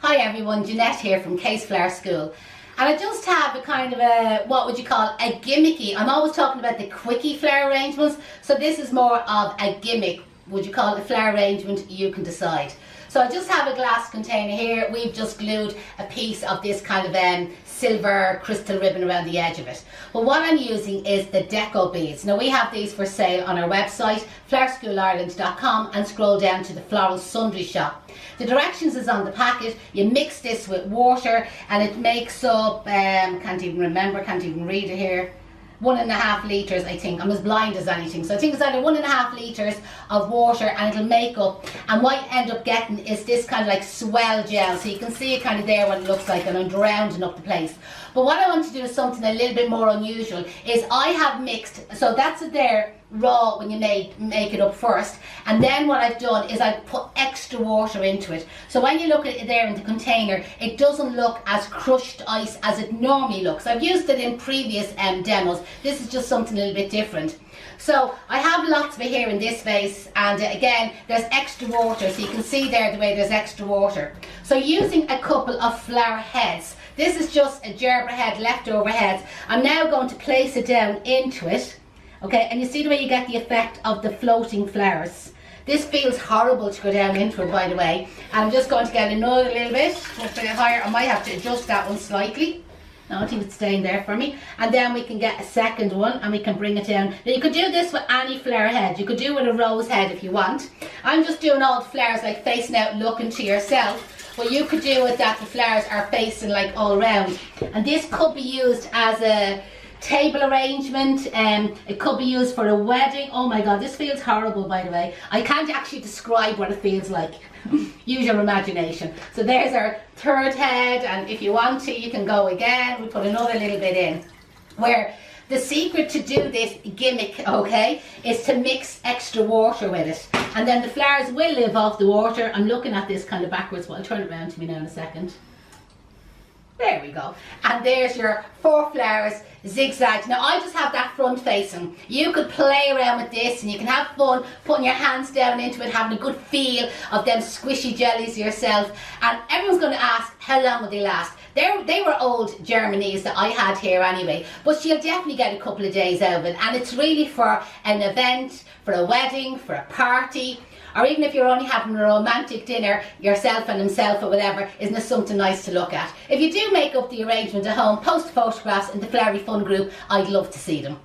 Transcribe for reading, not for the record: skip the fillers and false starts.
Hi everyone, Janette here from Case Flower School. And I just have a kind of a, what would you call, a gimmicky. I'm always talking about the quickie flower arrangements, so this is more of a gimmick. Would you call it a flower arrangement? You can decide. So I just have a glass container here. We've just glued a piece of this kind of silver crystal ribbon around the edge of it. But what I'm using is the deco beads. Now we have these for sale on our website, flowerschoolisland.com, and scroll down to the floral sundry shop. The directions is on the packet. You mix this with water and it makes up, can't even read it here, 1.5 litres, I think. I'm as blind as anything. So I think it's either 1.5 litres of water and it'll make up. And what you end up getting is this kind of like swell gel. So you can see it kind of there what it looks like, and I'm rounding up the place. But what I want to do is something a little bit more unusual. Is I have mixed, so that's it there raw when you make it up first, and then what I've done is I've put extra water into it, so when you look at it there in the container, it doesn't look as crushed ice as it normally looks. I've used it in previous demos. This is just something a little bit different. So I have lots of it here in this vase, and again there's extra water, so you can see there the way there's extra water. So using a couple of flower heads, this is just a gerber head, leftover heads. I'm now going to place it down into it. Okay, and you see the way you get the effect of the floating flowers. This feels horrible to go down into it, by the way. And I'm just going to get another little bit, a bit higher. I might have to adjust that one slightly. No, I think it's staying there for me. And then we can get a second one and we can bring it down. Now you could do this with any flower head. You could do it with a rose head if you want. I'm just doing all the flowers like facing out, looking to yourself. But you could do it that the flowers are facing like all around. And this could be used as a table arrangement, it could be used for a wedding. Oh my god, this feels horrible, by the way. I can't actually describe what it feels like. Use your imagination. So there's our third head, and if you want to you can go again. We put another little bit in, where the secret to do this gimmick, okay, is to mix extra water with it, and then the flowers will live off the water. I'm looking at this kind of backwards, but I'll turn it around to me now in a second. There we go. And there's your 4 flowers zigzagged. Now I just have that front facing. You could play around with this and you can have fun putting your hands down into it, having a good feel of them squishy jellies yourself. And everyone's going to ask, how long will they last? They were old Germanies that I had here anyway, but you'll definitely get a couple of days out of it. And it's really for an event, for a wedding, for a party, or even if you're only having a romantic dinner, yourself and himself or whatever, isn't it something nice to look at? If you do make up the arrangement at home, post photographs in the Flowery Fun group. I'd love to see them.